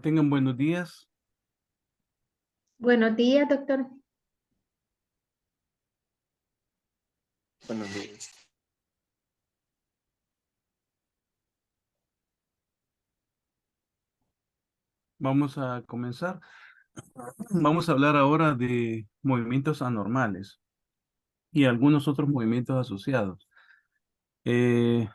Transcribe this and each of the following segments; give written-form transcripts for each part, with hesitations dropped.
Tengan buenos días. Buenos días, doctor. Buenos días. Vamos a comenzar. Vamos a hablar ahora de movimientos anormales y algunos otros movimientos asociados. Eh,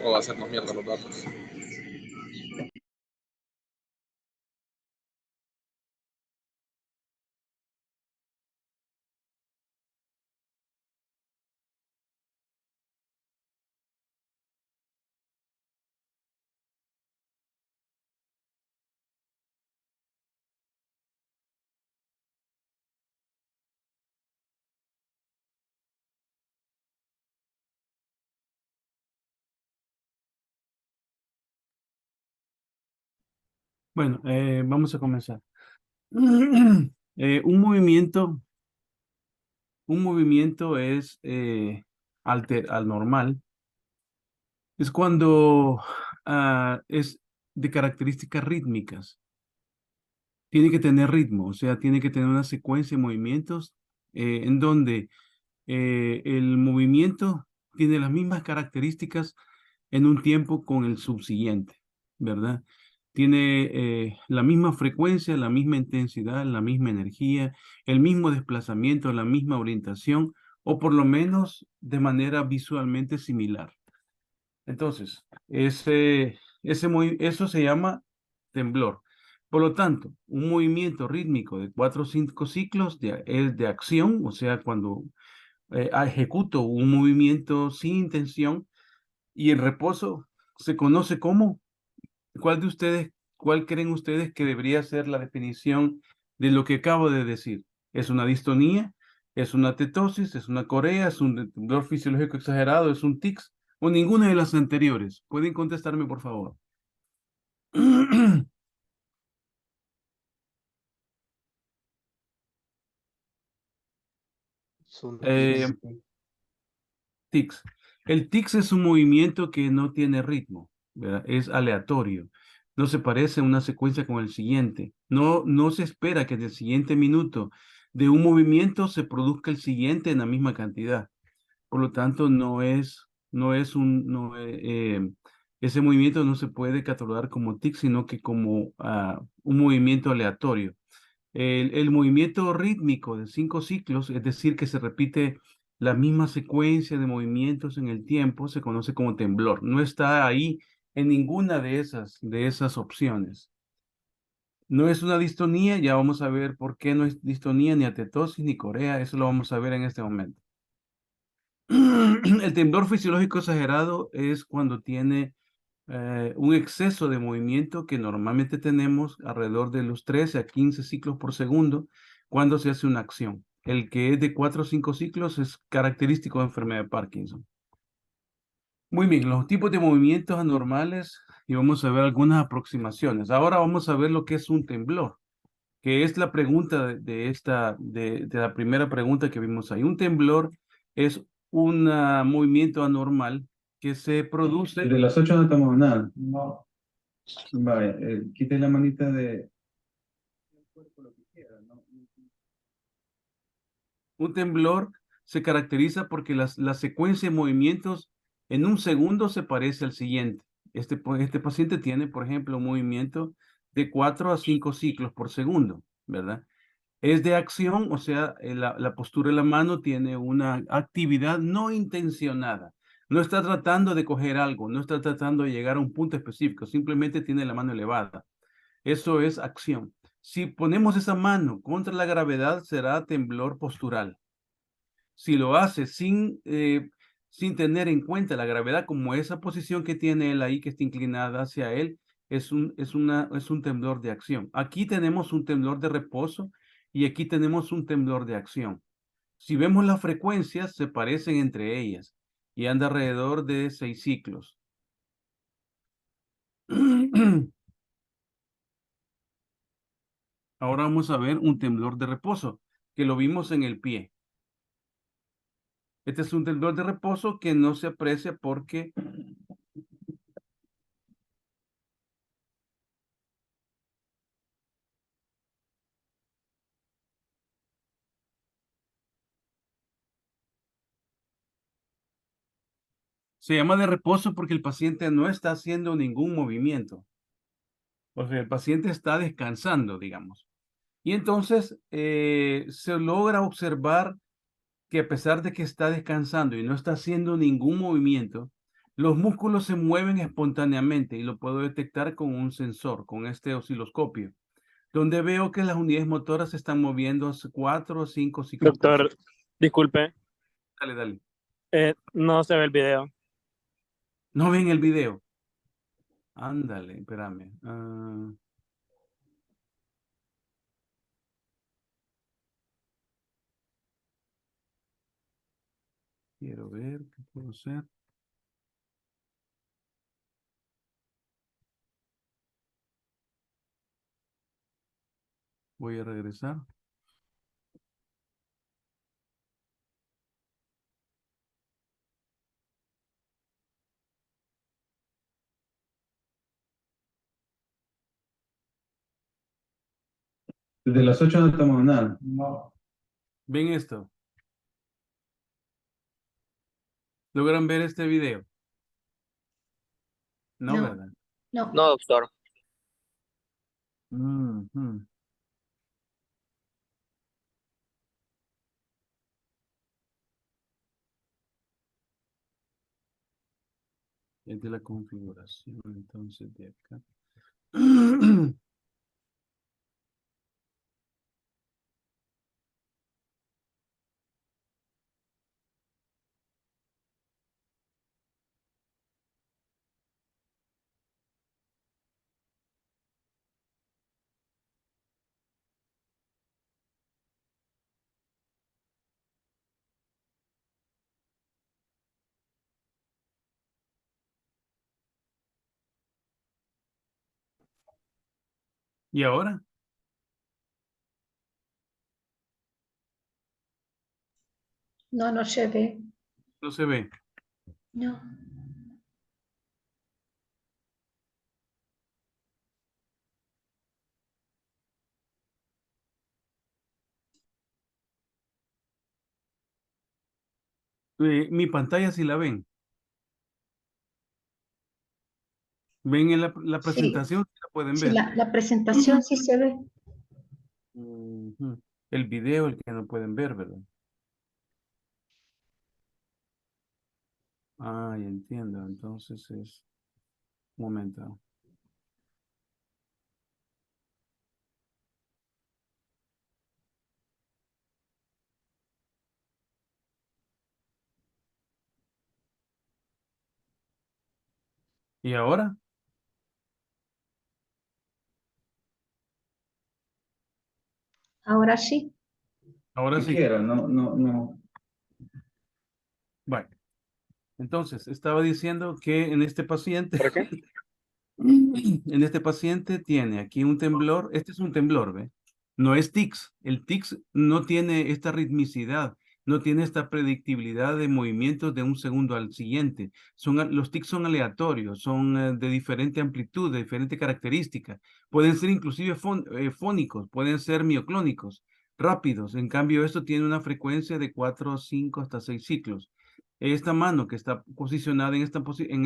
O va a hacernos mierda los datos. bueno, vamos a comenzar. Un movimiento es anormal. Es cuando es de características rítmicas. Tiene que tener ritmo, o sea, tiene que tener una secuencia de movimientos en donde el movimiento tiene las mismas características en un tiempo con el subsiguiente, ¿verdad? Tiene la misma frecuencia, la misma intensidad, la misma energía, el mismo desplazamiento, la misma orientación, o por lo menos de manera visualmente similar. Entonces, eso se llama temblor. Por lo tanto, un movimiento rítmico de 4 o 5 ciclos es de acción, o sea, cuando ejecuto un movimiento sin intención y el reposo se conoce como, ¿cuál creen ustedes que debería ser la definición de lo que acabo de decir? ¿Es una distonía? ¿Es una tetosis? ¿Es una corea? ¿Es un temblor fisiológico exagerado? ¿Es un tics? ¿O ninguna de las anteriores? ¿Pueden contestarme, por favor? Son Eh, tics. tics. El tics es un movimiento que no tiene ritmo, ¿verdad? Es aleatorio. No se parece a una secuencia con el siguiente. No se espera que en el siguiente minuto de un movimiento se produzca el siguiente en la misma cantidad. Por lo tanto, ese movimiento no se puede catalogar como tic, sino que como un movimiento aleatorio. El movimiento rítmico de 5 ciclos, es decir, que se repite la misma secuencia de movimientos en el tiempo, se conoce como temblor. No está ahí en ninguna de esas opciones. No es una distonía, ya vamos a ver por qué no es distonía, ni atetosis, ni corea, eso lo vamos a ver en este momento. El temblor fisiológico exagerado es cuando tiene un exceso de movimiento que normalmente tenemos alrededor de los 13 a 15 ciclos por segundo cuando se hace una acción. El que es de 4 o 5 ciclos es característico de enfermedad de Parkinson. Muy bien, los tipos de movimientos anormales y vamos a ver algunas aproximaciones. Ahora vamos a ver lo que es un temblor, que es la pregunta de la primera pregunta que vimos ahí. Un temblor es un movimiento anormal que se produce. De las 8 no tomamos nada. No. Vaya, quite la manita de... Un temblor se caracteriza porque la secuencia de movimientos en un segundo se parece al siguiente. Este paciente tiene, por ejemplo, un movimiento de 4 a 5 ciclos por segundo, ¿verdad? Es de acción, o sea, la postura de la mano tiene una actividad no intencionada. No está tratando de coger algo, no está tratando de llegar a un punto específico, simplemente tiene la mano elevada. Eso es acción. Si ponemos esa mano contra la gravedad, será temblor postural. Si lo hace sin tener en cuenta la gravedad, como esa posición que tiene él ahí, que está inclinada hacia él, es un temblor de acción. Aquí tenemos un temblor de reposo y aquí tenemos un temblor de acción. Si vemos las frecuencias, se parecen entre ellas y anda alrededor de 6 ciclos. Ahora vamos a ver un temblor de reposo, que lo vimos en el pie. Este es un temblor de reposo que no se aprecia porque se llama de reposo porque el paciente no está haciendo ningún movimiento. O sea, el paciente está descansando, digamos. Y entonces se logra observar que a pesar de que está descansando y no está haciendo ningún movimiento, los músculos se mueven espontáneamente y lo puedo detectar con un sensor, con este osciloscopio, donde veo que las unidades motoras se están moviendo 4 o 5 ciclos por Doctor, segundo. disculpe, Dale, dale. no se ve el video. ¿No ven el video? Ándale, espérame. Quiero ver qué puedo hacer. Voy a regresar. Desde las 8 no tomamos nada. No. ¿Ven esto? ¿Logran ver este video? No, No. ¿verdad? No. No, doctor. Ujú. Es de la configuración, entonces de acá. ¿Y ahora? No, no se ve. No se ve. No. Mi pantalla sí la ven. ¿Ven en la Sí, presentación? ¿Sí la pueden sí, ver? la presentación sí se ve. Ujú. El video, el que no pueden ver, ¿verdad? Ah, ya entiendo. Entonces es... Un momento. ¿Y ahora? Ahora sí. Ahora Si sí. quiero, no. Bueno, entonces estaba diciendo que en este paciente, ¿Por qué? en este paciente tiene aquí un temblor. Este es un temblor, ¿ve? No es tics. El tics no tiene esta ritmicidad, no tiene esta predictibilidad de movimientos de un segundo al siguiente. Los tics son aleatorios, son de diferente amplitud, de diferente característica. Pueden ser inclusive fónicos, pueden ser mioclónicos, rápidos. En cambio, esto tiene una frecuencia de 4, 5 hasta 6 ciclos. Esta mano que está posicionada en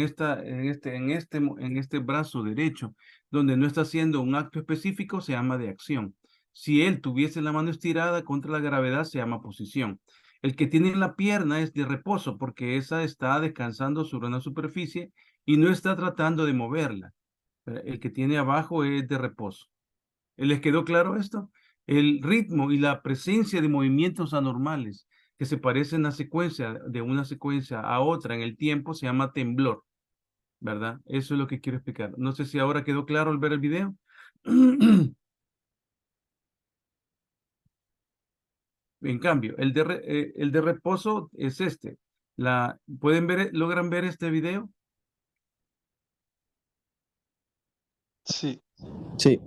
este brazo derecho, donde no está haciendo un acto específico, se llama de acción. Si él tuviese la mano estirada contra la gravedad, se llama posición. El que tiene la pierna es de reposo, porque esa está descansando sobre una superficie y no está tratando de moverla. El que tiene abajo es de reposo. ¿Les quedó claro esto? El ritmo y la presencia de movimientos anormales que se parecen a secuencia, de una secuencia a otra en el tiempo, se llama temblor, ¿verdad? Eso es lo que quiero explicar. No sé si ahora quedó claro al ver el video. En cambio, el de reposo es este. ¿Pueden ver, logran ver este video? Sí. Sí.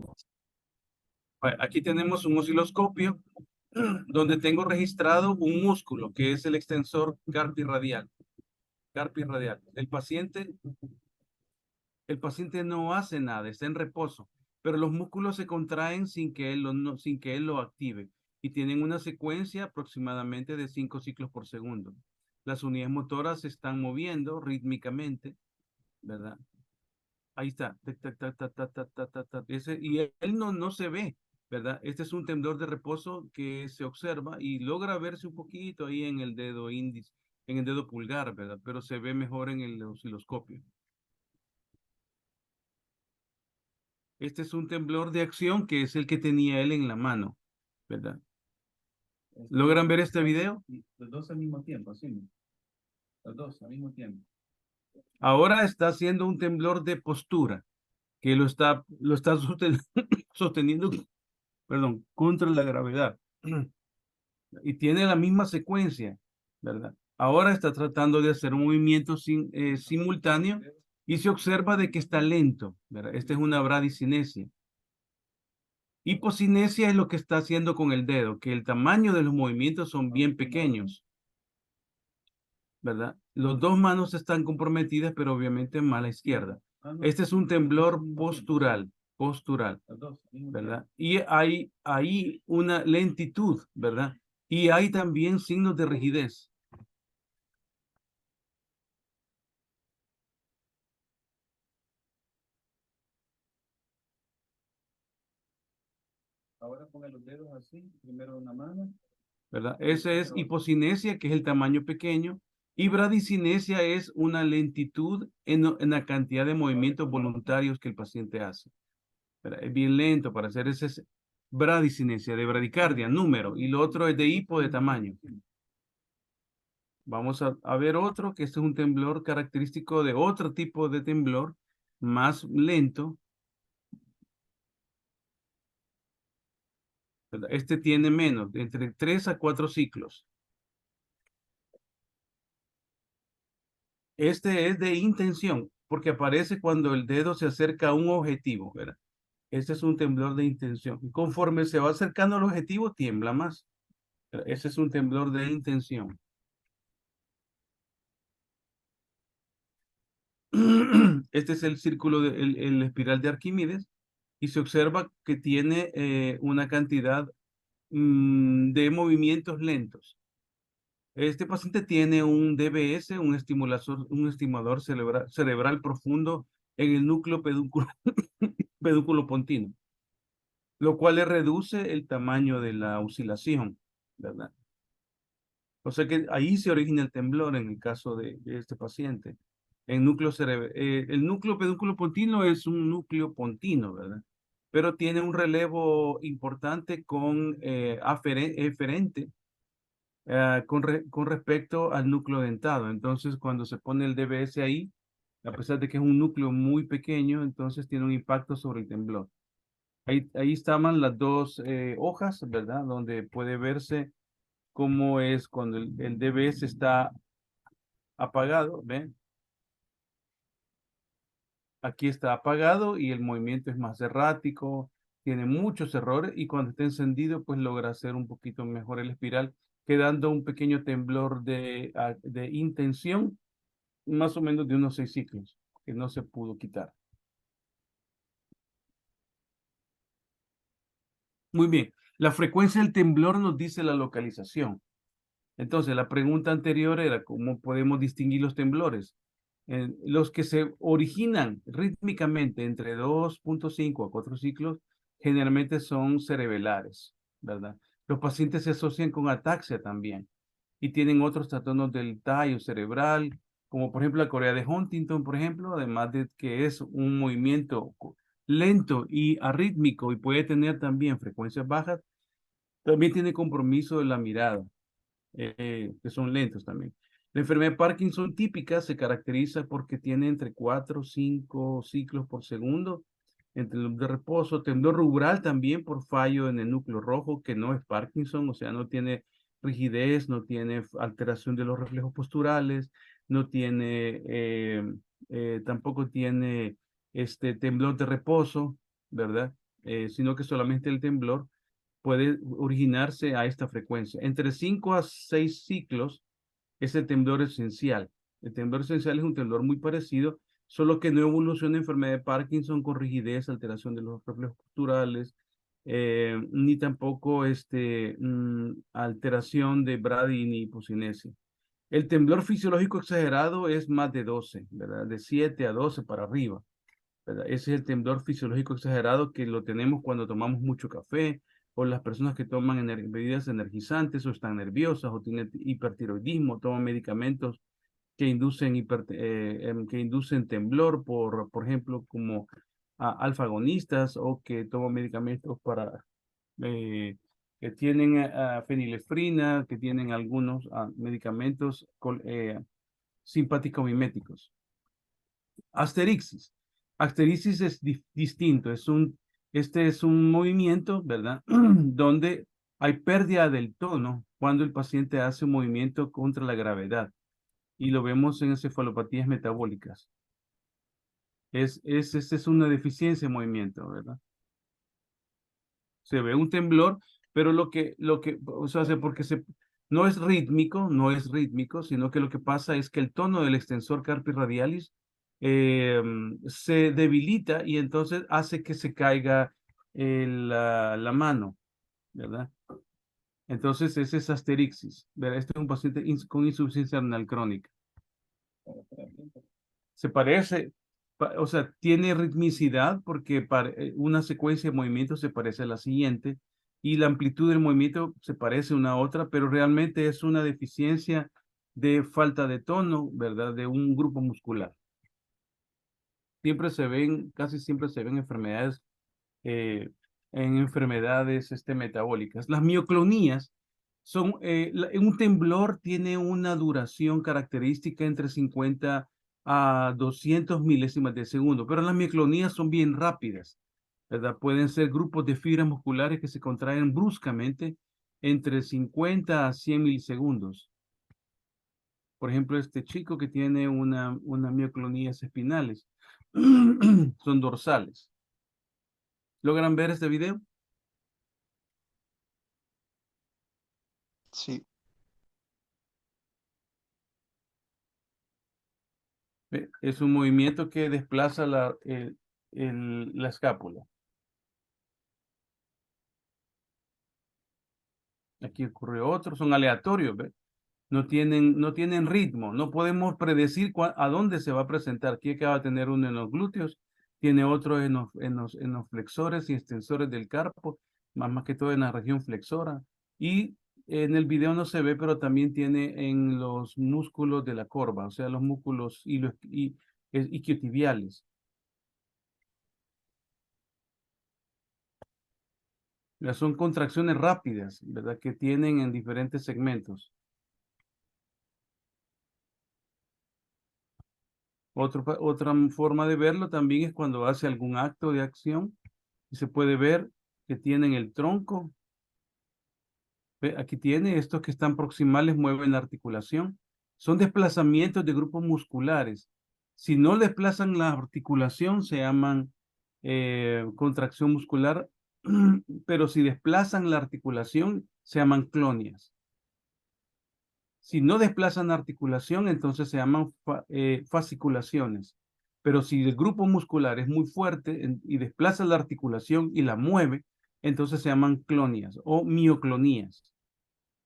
Bueno, aquí tenemos un osciloscopio donde tengo registrado un músculo que es el extensor carpirradial. Carpirradial. El paciente no hace nada, está en reposo, pero los músculos se contraen sin que sin que él lo active y tienen una secuencia aproximadamente de 5 ciclos por segundo. Las unidades motoras se están moviendo rítmicamente, ¿verdad? Ahí está. Tac, tac, tac, tac, tac, tac, tac, tac, tac. Y él no se ve, ¿verdad? Este es un temblor de reposo que se observa y logra verse un poquito ahí en el dedo índice, en el dedo pulgar, ¿verdad? Pero se ve mejor en el osciloscopio. Este es un temblor de acción que es el que tenía él en la mano, ¿verdad? ¿Logran ver este video? Los dos al mismo tiempo, sí. Los dos al mismo tiempo. Ahora está haciendo un temblor de postura, que lo está sosteniendo, perdón, contra la gravedad. Y tiene la misma secuencia, ¿verdad? Ahora está tratando de hacer un movimiento simultáneo y se observa de que está lento, ¿verdad? Esta es una bradicinesia. Hipocinesia es lo que está haciendo con el dedo, que el tamaño de los movimientos son bien pequeños, ¿verdad? Los dos manos están comprometidas, pero obviamente más a la izquierda. Este es un temblor postural, ¿verdad? Y hay una lentitud, ¿verdad? Y hay también signos de rigidez. Ahora ponga los dedos así, primero una mano. ¿Verdad? Ese es hipocinesia, que es el tamaño pequeño, y bradicinesia es una lentitud en la cantidad de movimientos voluntarios que el paciente hace. ¿Verdad? Es bien lento para hacer ese bradicinesia, de bradicardia, número, y lo otro es de hipo, de tamaño. Vamos a ver otro, que este es un temblor característico de otro tipo de temblor, más lento. ¿Verdad? Este tiene menos, entre 3 a 4 ciclos. Este es de intención, porque aparece cuando el dedo se acerca a un objetivo, ¿verdad? Este es un temblor de intención. Y conforme se va acercando al objetivo, tiembla más. ¿Verdad? Ese es un temblor de intención. Este es el círculo, el espiral de Arquímedes, y se observa que tiene una cantidad de movimientos lentos. Este paciente tiene un DBS, un estimulador cerebral profundo en el núcleo pedúnculo pontino, lo cual le reduce el tamaño de la oscilación, ¿verdad? O sea que ahí se origina el temblor en el caso de este paciente. El núcleo pedúnculo pontino es un núcleo pontino, ¿verdad? Pero tiene un relevo importante con eferente con respecto al núcleo dentado. Entonces, cuando se pone el DBS ahí, a pesar de que es un núcleo muy pequeño, entonces tiene un impacto sobre el temblor. Ahí estaban las dos hojas, ¿verdad? Donde puede verse cómo es cuando el DBS está apagado, ¿ven? Aquí está apagado y el movimiento es más errático, tiene muchos errores y cuando está encendido, pues logra hacer un poquito mejor el espiral, quedando un pequeño temblor de intención, más o menos de unos 6 ciclos, que no se pudo quitar. Muy bien, la frecuencia del temblor nos dice la localización. Entonces, la pregunta anterior era cómo podemos distinguir los temblores. Los que se originan rítmicamente entre 2.5 a 4 ciclos generalmente son cerebelares, ¿verdad? Los pacientes se asocian con ataxia también y tienen otros trastornos del tallo cerebral, como por ejemplo la Corea de Huntington, por ejemplo, además de que es un movimiento lento y arrítmico y puede tener también frecuencias bajas, también tiene compromiso de la mirada, que son lentos también. La enfermedad de Parkinson típica se caracteriza porque tiene entre 4 o 5 ciclos por segundo, entre el de reposo, temblor rubral también por fallo en el núcleo rojo, que no es Parkinson, o sea, no tiene rigidez, no tiene alteración de los reflejos posturales, no tiene, tampoco tiene temblor de reposo, ¿verdad? Sino que solamente el temblor puede originarse a esta frecuencia. Entre 5 a 6 ciclos es el temblor esencial. El temblor esencial es un temblor muy parecido, solo que no evoluciona enfermedad de Parkinson con rigidez, alteración de los reflejos posturales, ni tampoco alteración de Brady ni hipocinesia. El temblor fisiológico exagerado es más de 12, ¿verdad? De 7 a 12 para arriba, ¿verdad? Ese es el temblor fisiológico exagerado que lo tenemos cuando tomamos mucho café o las personas que toman bebidas energizantes o están nerviosas o tienen hipertiroidismo, toman medicamentos que inducen, que inducen temblor, por ejemplo, como alfa-agonistas o que toman medicamentos para, que tienen fenilefrina, que tienen algunos medicamentos simpático-miméticos. Asterixis. Asterixis es distinto, este es un movimiento, ¿verdad? Donde hay pérdida del tono cuando el paciente hace un movimiento contra la gravedad y lo vemos en encefalopatías metabólicas. Esta es una deficiencia de movimiento, ¿verdad? Se ve un temblor, pero o sea, no es rítmico, sino que lo que pasa es que el tono del extensor carpi radialis se debilita y entonces hace que se caiga la mano, ¿verdad? Entonces, ese es asterixis, ¿verdad? Este es un paciente con insuficiencia renal crónica. Se parece, o sea, tiene ritmicidad porque una secuencia de movimientos se parece a la siguiente y la amplitud del movimiento se parece una a otra, pero realmente es una deficiencia de falta de tono, ¿verdad? De un grupo muscular. Casi siempre se ven enfermedades, eh, metabólicas. Las mioclonías son, un temblor tiene una duración característica entre 50 a 200 milésimas de segundo, pero las mioclonías son bien rápidas, ¿verdad? Pueden ser grupos de fibras musculares que se contraen bruscamente entre 50 a 100 milisegundos. Por ejemplo, este chico que tiene una mioclonías espinales, son dorsales. ¿Logran ver este video? Sí. Es un movimiento que desplaza la escápula. Aquí ocurre otro, son aleatorios, ¿ve? No tienen ritmo, no podemos predecir a dónde se va a presentar. Aquí acaba de tener uno en los glúteos, tiene otro en los flexores y extensores del carpo, más que todo en la región flexora. Y en el video no se ve, pero también tiene en los músculos de la corva, o sea, los músculos isquiotibiales. Son contracciones rápidas, ¿verdad? Que tienen en diferentes segmentos. Otra forma de verlo también es cuando hace algún acto de acción y se puede ver que tienen el tronco. Aquí tiene estos que están proximales, mueven la articulación. Son desplazamientos de grupos musculares. Si no desplazan la articulación, se llaman contracción muscular, pero si desplazan la articulación, se llaman clonias. Si no desplazan la articulación, entonces se llaman fasciculaciones. Pero si el grupo muscular es muy fuerte y desplaza la articulación y la mueve, entonces se llaman clonias o mioclonías.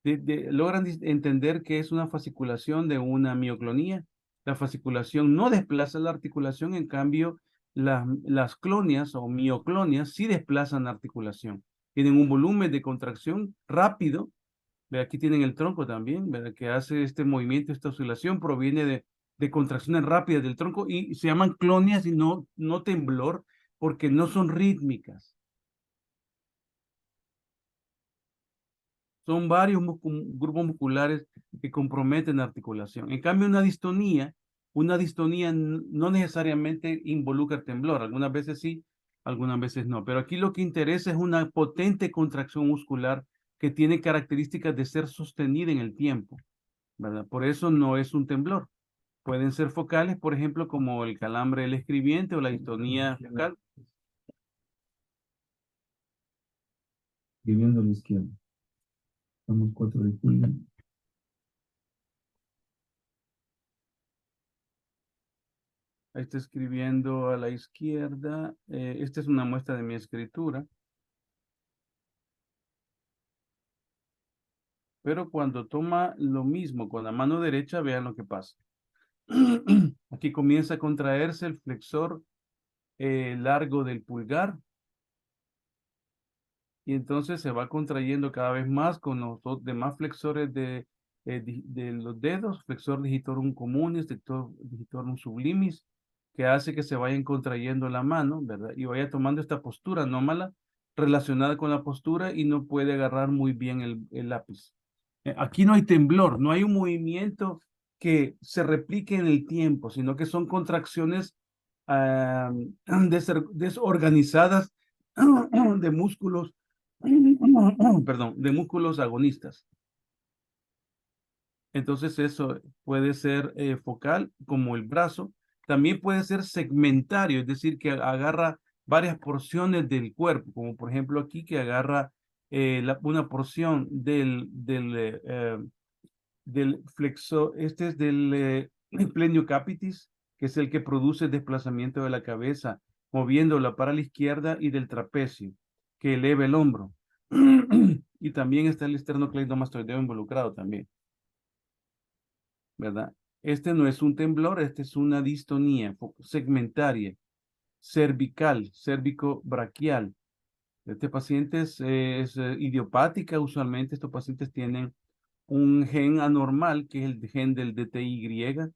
¿Logran entender qué es una fasciculación de una mioclonía? La fasciculación no desplaza la articulación, en cambio, Las clonias o mioclonias sí desplazan la articulación. Tienen un volumen de contracción rápido. Ve, aquí tienen el tronco también, ¿verdad? Que hace este movimiento, esta oscilación, proviene de contracciones rápidas del tronco y se llaman clonias y no temblor, porque no son rítmicas. Son varios grupos musculares que comprometen la articulación. En cambio, una distonía no necesariamente involucra temblor. Algunas veces sí, algunas veces no. Pero aquí lo que interesa es una potente contracción muscular que tiene características de ser sostenida en el tiempo, ¿verdad? Por eso no es un temblor. Pueden ser focales, por ejemplo, como el calambre del escribiente o la distonía focal. Escribiendo a la izquierda. Estamos 4 de julio. Ahí está escribiendo a la izquierda. Esta es una muestra de mi escritura. Pero cuando toma lo mismo con la mano derecha, vean lo que pasa. Aquí comienza a contraerse el flexor largo del pulgar. Y entonces se va contrayendo cada vez más con los demás flexores de los dedos, flexor digitorum communis, flexor digitorum sublimis, que hace que se vayan contrayendo la mano, ¿verdad? Y vaya tomando esta postura anómala relacionada con la postura y no puede agarrar muy bien el lápiz. Aquí no hay temblor, no hay un movimiento que se replique en el tiempo, sino que son contracciones desorganizadas de músculos, perdón, de músculos agonistas. Entonces eso puede ser focal, como el brazo. También puede ser segmentario, es decir, que agarra varias porciones del cuerpo, como por ejemplo aquí que agarra una porción del flexor, este es del plenio capitis, que es el que produce el desplazamiento de la cabeza, moviéndola para la izquierda, y del trapecio, que eleva el hombro. Y también está el esternocleidomastoideo involucrado también, ¿verdad? Este no es un temblor, este es una distonía segmentaria, cervical, cérvico-braquial. Este paciente es idiopática. Usualmente estos pacientes tienen un gen anormal, que es el gen del DTY,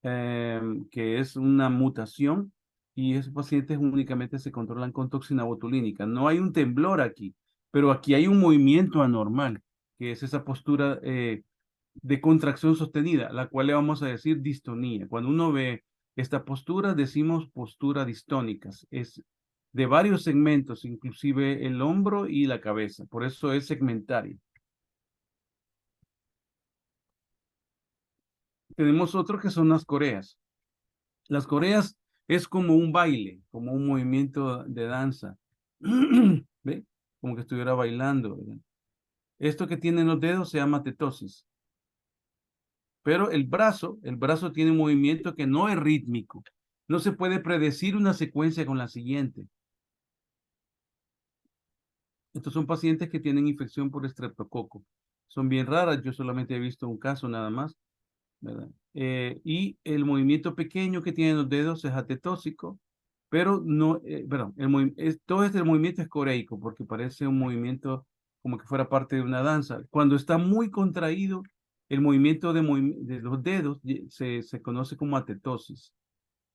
que es una mutación, y esos pacientes únicamente se controlan con toxina botulínica. No hay un temblor aquí, pero aquí hay un movimiento anormal, que es esa postura de contracción sostenida, la cual le vamos a decir distonía. Cuando uno ve esta postura, decimos postura distónicas. Es de varios segmentos, inclusive el hombro y la cabeza. Por eso es segmentaria. Tenemos otro que son las coreas. Las coreas es como un baile, como un movimiento de danza. ¿Ve? Como que estuviera bailando, ¿verdad? Esto que tienen los dedos se llama tetosis. Pero el brazo tiene un movimiento que no es rítmico. No se puede predecir una secuencia con la siguiente. Estos son pacientes que tienen infección por estreptococo. Son bien raras, yo solamente he visto un caso nada más, ¿verdad? Y el movimiento pequeño que tienen los dedos es atetósico, pero no, perdón, todo este movimiento es coreico, porque parece un movimiento como que fuera parte de una danza. Cuando está muy contraído, el movimiento de los dedos se conoce como atetosis.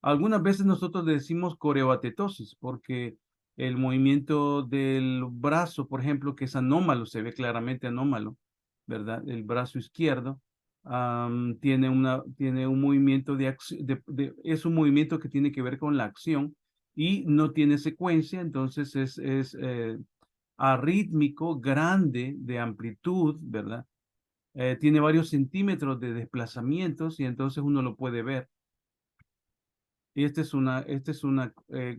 Algunas veces nosotros le decimos coreoatetosis, porque el movimiento del brazo, por ejemplo, que es anómalo, se ve claramente anómalo, ¿verdad? El brazo izquierdo tiene un movimiento es un movimiento que tiene que ver con la acción y no tiene secuencia. Entonces es arrítmico, grande, de amplitud, ¿verdad? Tiene varios centímetros de desplazamientos y entonces uno lo puede ver. Y este es un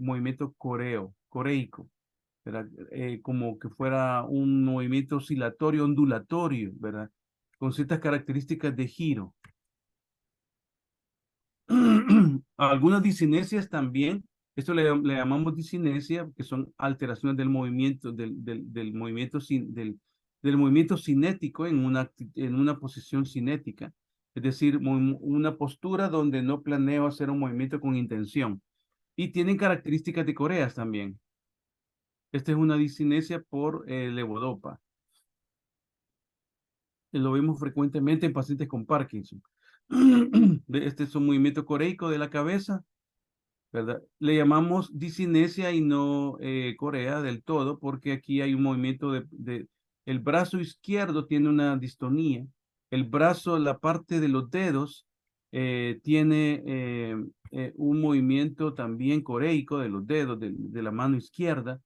movimiento coreico, ¿verdad? Como que fuera un movimiento oscilatorio, ondulatorio, ¿verdad? Con ciertas características de giro. Algunas disinesias también, esto le llamamos disinesia, que son alteraciones del movimiento, del movimiento cinético en una posición cinética. Es decir, una postura donde no planeo hacer un movimiento con intención. Y tienen características de coreas también. Esta es una discinesia por levodopa. Lo vemos frecuentemente en pacientes con Parkinson. Este es un movimiento coreico de la cabeza, ¿verdad? Le llamamos discinesia y no corea del todo, porque aquí hay un movimiento el brazo izquierdo tiene una distonía, el brazo, la parte de los dedos, tiene un movimiento también coreico de los dedos de la mano izquierda,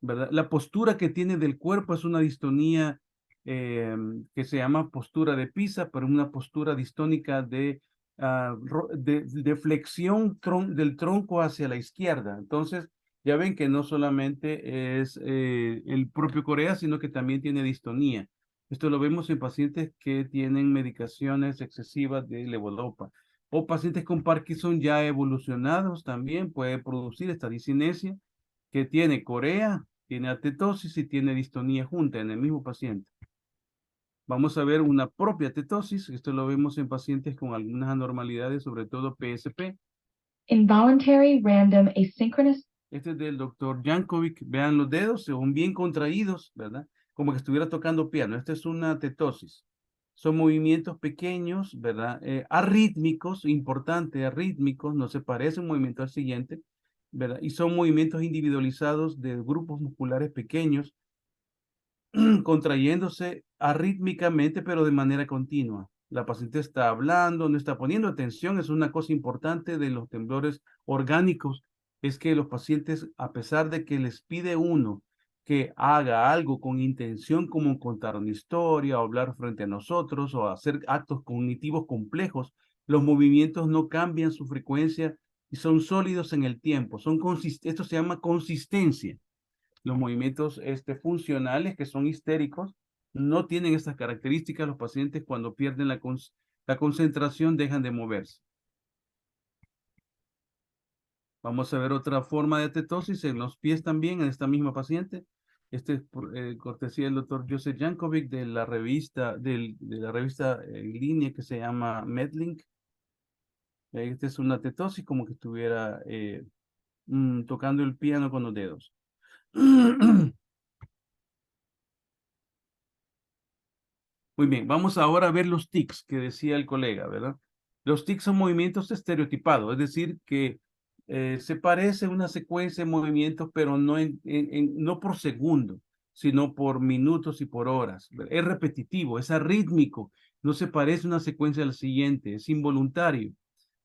¿verdad? La postura que tiene del cuerpo es una distonía que se llama postura de Pisa, pero una postura distónica de flexión del tronco hacia la izquierda. Entonces, ya ven que no solamente es el propio Corea, sino que también tiene distonía. Esto lo vemos en pacientes que tienen medicaciones excesivas de levodopa o pacientes con Parkinson ya evolucionados también puede producir esta discinesia que tiene corea, tiene atetosis y tiene distonía junta en el mismo paciente. Vamos a ver una propia atetosis. Esto lo vemos en pacientes con algunas anormalidades, sobre todo PSP. Involuntary random asynchronous. Este es del doctor Jankovic. Vean los dedos, son bien contraídos, ¿verdad? Como que estuviera tocando piano. Esta es una atetosis. Son movimientos pequeños, ¿verdad? Arrítmicos, importante, arrítmicos, no se parece un movimiento al siguiente, ¿verdad? Y son movimientos individualizados de grupos musculares pequeños, contrayéndose arrítmicamente, pero de manera continua. La paciente está hablando, no está poniendo atención, es una cosa importante de los temblores orgánicos, es que los pacientes, a pesar de que les pide uno que haga algo con intención, como contar una historia, o hablar frente a nosotros, o hacer actos cognitivos complejos, los movimientos no cambian su frecuencia y son sólidos en el tiempo. Esto se llama consistencia. Los movimientos funcionales, que son histéricos, no tienen estas características. Los pacientes, cuando pierden la concentración, dejan de moverse. Vamos a ver otra forma de atetosis en los pies también, en esta misma paciente. Este es por cortesía del doctor Joseph Jankovic de la revista, de la revista en línea que se llama Medlink. Este es una atetosis como que estuviera tocando el piano con los dedos. Muy bien, vamos ahora a ver los tics que decía el colega, ¿verdad? Los tics son movimientos estereotipados, es decir, que se parece una secuencia de movimientos, pero no, no por segundo, sino por minutos y por horas. Es repetitivo, es arrítmico, no se parece una secuencia a la siguiente, es involuntario,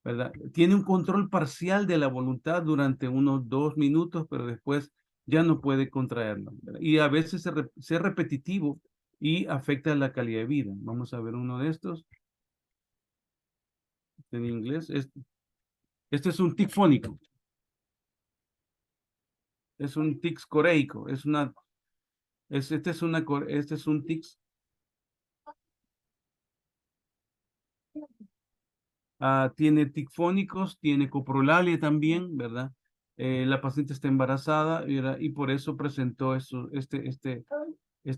¿verdad? Tiene un control parcial de la voluntad durante unos 2 minutos, pero después ya no puede contraerlo, ¿verdad? Y a veces es repetitivo y afecta la calidad de vida. Vamos a ver uno de estos. En inglés. Este es un tic fónico. Es un tic coreico. Este es un tic. Tiene tic fónicos, tiene coprolalia también, ¿verdad? La paciente está embarazada, ¿verdad? Y por eso presentó este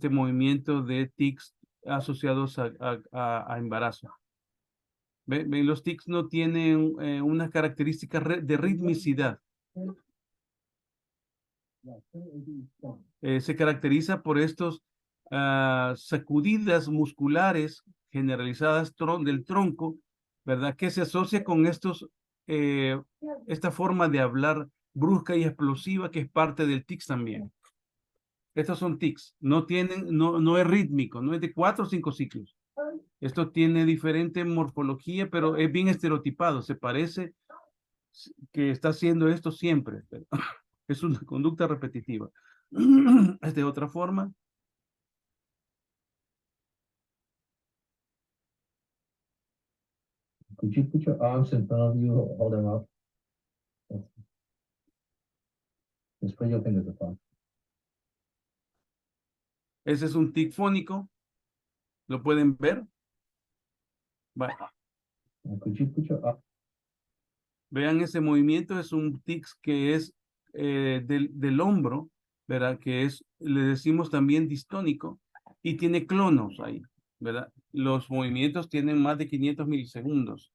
movimiento de tics asociados a embarazo. ¿Ven? Los tics no tienen una característica de ritmicidad. Se caracteriza por estos sacudidas musculares generalizadas del tronco, ¿verdad? Que se asocia con esta forma de hablar brusca y explosiva que es parte del tics también. Estos son tics, no es rítmico, no es de 4 o 5 ciclos. Esto tiene diferente morfología, pero es bien estereotipado. Se parece que está haciendo esto siempre. Pero es una conducta repetitiva. Es de otra forma. Could you put your arms in front of you, hold them up? Just put your fingers apart. Ese es un tic fónico. ¿Lo pueden ver? Bueno, Could you put your vean ese movimiento. Es un tic que es del hombro, ¿verdad? Que le decimos también distónico y tiene clonos ahí, ¿verdad? Los movimientos tienen más de 500 milisegundos.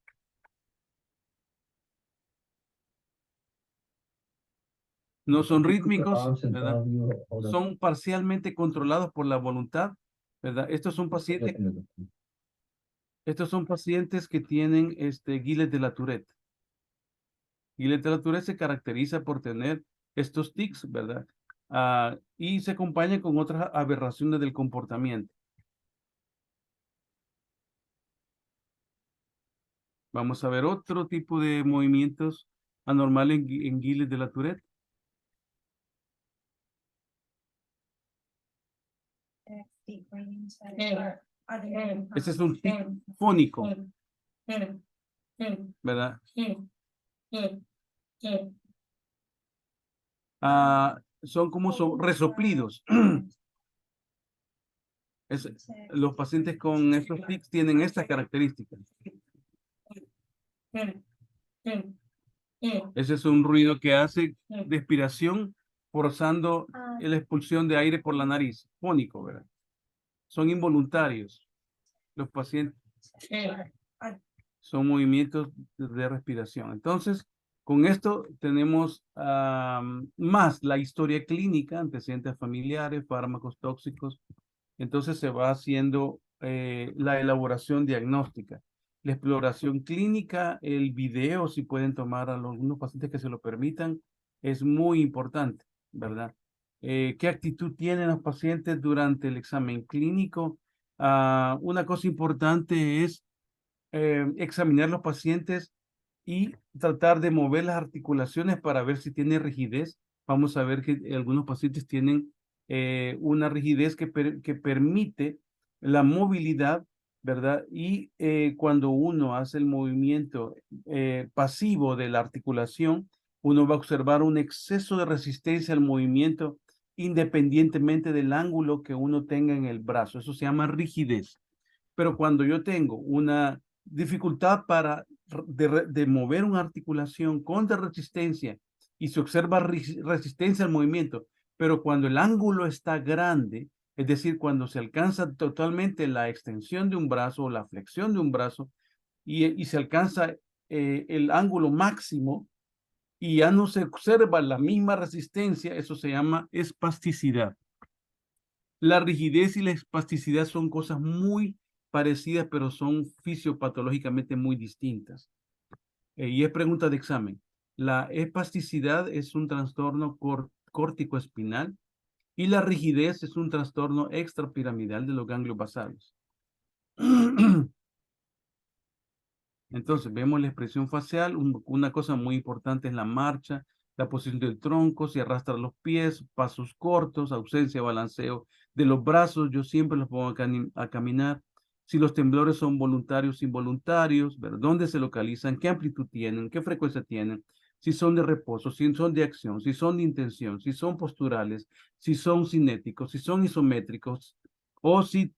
No son Put your rítmicos, arms in ¿verdad? front of you or the Son parcialmente controlados por la voluntad, ¿verdad? mechanism. Estos son pacientes que tienen Gilles de la Tourette. Gilles de la Tourette se caracteriza por tener estos tics, ¿verdad? Y se acompaña con otras aberraciones del comportamiento. Vamos a ver otro tipo de movimientos anormales en Gilles de la Tourette. Este es un tic fónico, ¿verdad? Son resoplidos. Los pacientes con estos tics tienen estas características. Ese es un ruido que hace de expiración forzando la expulsión de aire por la nariz, fónico, ¿verdad? Son involuntarios. Los pacientes son movimientos de respiración. Entonces, con esto tenemos más la historia clínica, antecedentes familiares, fármacos tóxicos. Entonces se va haciendo la elaboración diagnóstica, la exploración clínica, el video, si pueden tomar a algunos pacientes que se lo permitan, es muy importante, ¿verdad? ¿Qué actitud tienen los pacientes durante el examen clínico? Una cosa importante es examinar los pacientes y tratar de mover las articulaciones para ver si tiene rigidez. Vamos a ver que algunos pacientes tienen una rigidez que permite la movilidad, ¿verdad? Y cuando uno hace el movimiento pasivo de la articulación, uno va a observar un exceso de resistencia al movimiento independientemente del ángulo que uno tenga en el brazo. Eso se llama rigidez. Pero cuando yo tengo una dificultad de mover una articulación contra resistencia y se observa resistencia al movimiento, pero cuando el ángulo está grande, es decir, cuando se alcanza totalmente la extensión de un brazo o la flexión de un brazo y se alcanza el ángulo máximo y ya no se observa la misma resistencia, eso se llama espasticidad. La rigidez y la espasticidad son cosas muy parecidas, pero son fisiopatológicamente muy distintas. Y es pregunta de examen. La espasticidad es un trastorno córtico-espinal y la rigidez es un trastorno extrapiramidal de los ganglios basales. Entonces, vemos la expresión facial. Una cosa muy importante es la marcha, la posición del tronco, si arrastra los pies, pasos cortos, ausencia de balanceo de los brazos. Yo siempre los pongo a caminar. Si los temblores son voluntarios, involuntarios, ver dónde se localizan, qué amplitud tienen, qué frecuencia tienen, si son de reposo, si son de acción, si son de intención, si son posturales, si son cinéticos, si son isométricos, o si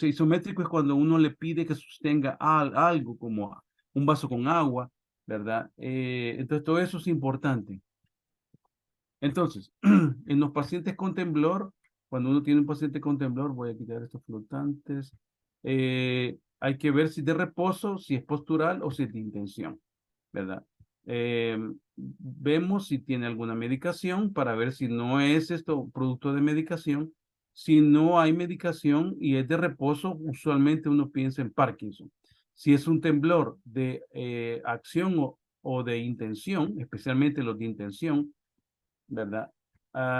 isométrico es cuando uno le pide que sostenga algo como un vaso con agua, ¿verdad? Entonces, todo eso es importante. Entonces, en los pacientes con temblor, cuando uno tiene un paciente con temblor, voy a quitar estos flotantes, hay que ver si de reposo, si es postural o si es de intención, ¿verdad? Vemos si tiene alguna medicación para ver si no es esto producto de medicación. Si no hay medicación y es de reposo, usualmente uno piensa en Parkinson. Si es un temblor de acción o de intención, especialmente los de intención, ¿verdad?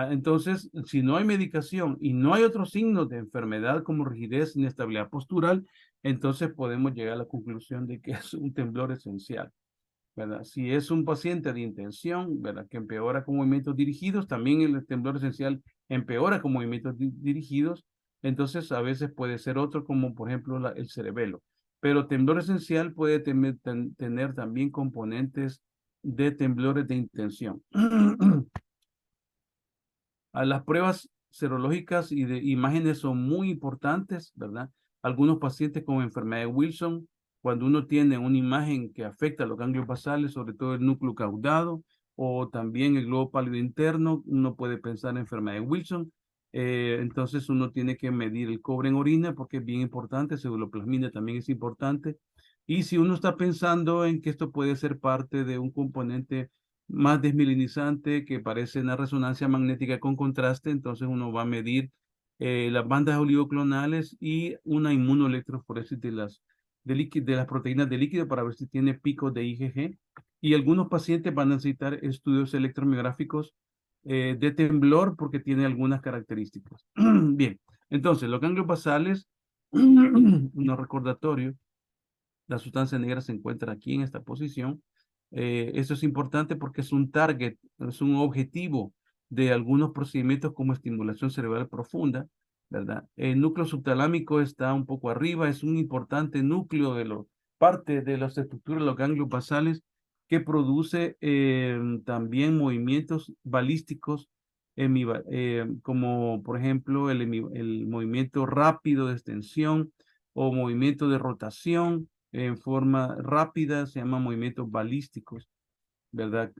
Entonces, si no hay medicación y no hay otros signos de enfermedad como rigidez, inestabilidad postural, entonces podemos llegar a la conclusión de que es un temblor esencial, ¿verdad? Si es un paciente de intención, ¿verdad? Que empeora con movimientos dirigidos, también el temblor esencial empeora con movimientos dirigidos, entonces a veces puede ser otro como por ejemplo el cerebelo. Pero temblor esencial puede tener también componentes de temblores de intención. Las pruebas serológicas y de imágenes son muy importantes, ¿verdad? Algunos pacientes con enfermedad de Wilson, cuando uno tiene una imagen que afecta a los ganglios basales, sobre todo el núcleo caudado o también el globo pálido interno, uno puede pensar en enfermedad de Wilson. Entonces uno tiene que medir el cobre en orina porque es bien importante, cefaloplasmina también es importante. Y si uno está pensando en que esto puede ser parte de un componente más desmielinizante que parece una resonancia magnética con contraste, entonces uno va a medir las bandas oligoclonales y una inmunoelectroforesis de las proteínas de líquido para ver si tiene picos de IgG. Y algunos pacientes van a necesitar estudios electromiográficos de temblor porque tiene algunas características. Bien, entonces los ganglios basales, un recordatorio, la sustancia negra se encuentra aquí en esta posición. Eso es importante porque es un target, es un objetivo de algunos procedimientos como estimulación cerebral profunda, ¿verdad? El núcleo subtalámico está un poco arriba, es un importante núcleo parte de las estructuras de los ganglios basales que produce también movimientos balísticos, como por ejemplo el movimiento rápido de extensión o movimiento de rotación en forma rápida, se llaman movimientos balísticos, ¿verdad?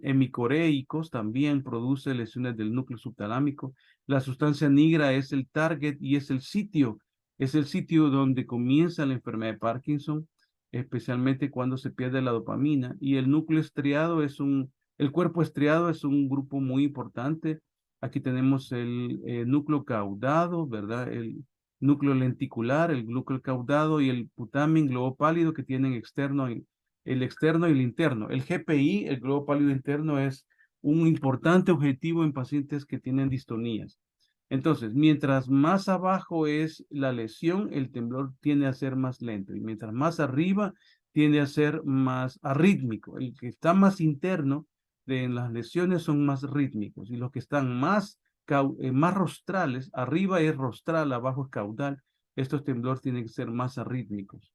Hemicoreicos también produce lesiones del núcleo subtalámico. La sustancia negra es el target y es el sitio donde comienza la enfermedad de Parkinson, especialmente cuando se pierde la dopamina. Y el núcleo estriado el cuerpo estriado es un grupo muy importante. Aquí tenemos el núcleo caudado, ¿verdad? El núcleo lenticular, el núcleo caudado y el putamen globo pálido que tienen el externo y el interno. El GPI, el globo pálido interno, es un importante objetivo en pacientes que tienen distonías. Entonces, mientras más abajo es la lesión, el temblor tiende a ser más lento y mientras más arriba tiende a ser más arrítmico. El que está más interno de las lesiones son más rítmicos y los que están más rostrales, arriba es rostral, abajo es caudal, estos temblores tienen que ser más arrítmicos.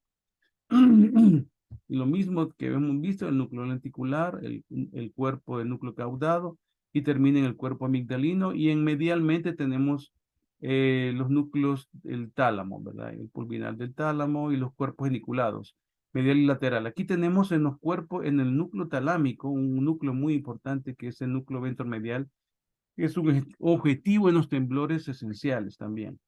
Lo mismo que hemos visto, el núcleo lenticular, el cuerpo del núcleo caudado y termina en el cuerpo amigdalino y en medialmente tenemos los núcleos del tálamo, ¿verdad? El pulvinar del tálamo y los cuerpos geniculados, medial y lateral. Aquí tenemos en los cuerpos, en el núcleo talámico, un núcleo muy importante que es el núcleo ventromedial, que es un objetivo en los temblores esenciales también.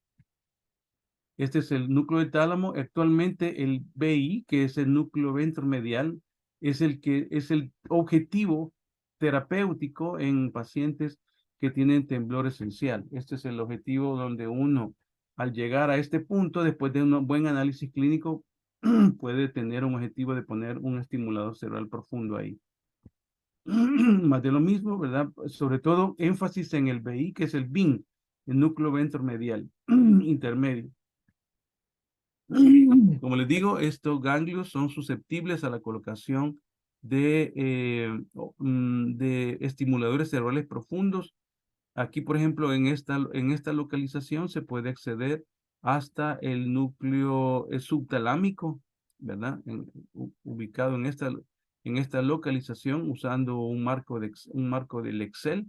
Este es el núcleo del tálamo. Actualmente el BI, que es el núcleo ventromedial, es el objetivo terapéutico en pacientes que tienen temblor esencial. Este es el objetivo donde uno, al llegar a este punto, después de un buen análisis clínico, puede tener un objetivo de poner un estimulador cerebral profundo ahí. Más de lo mismo, ¿verdad? Sobre todo énfasis en el BI, que es el BIN, el núcleo ventromedial intermedio. Como les digo, estos ganglios son susceptibles a la colocación de estimuladores cerebrales profundos. Aquí, por ejemplo, en esta localización se puede acceder hasta el núcleo subtalámico, ¿verdad? Ubicado en esta localización usando un marco del Excel,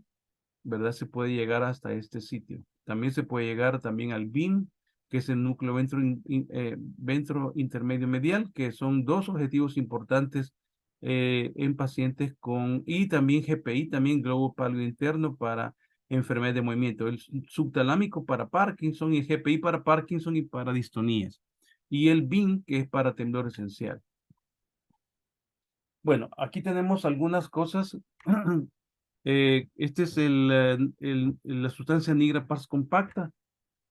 ¿verdad? Se puede llegar hasta este sitio. También se puede llegar también al BIM, que es el núcleo ventro intermedio medial, que son dos objetivos importantes en pacientes y también GPI, también globo pálido interno para enfermedades de movimiento, el subtalámico para Parkinson y el GPI para Parkinson y para distonías, y el BIM, que es para temblor esencial. Bueno, aquí tenemos algunas cosas. Este es la sustancia negra pars compacta.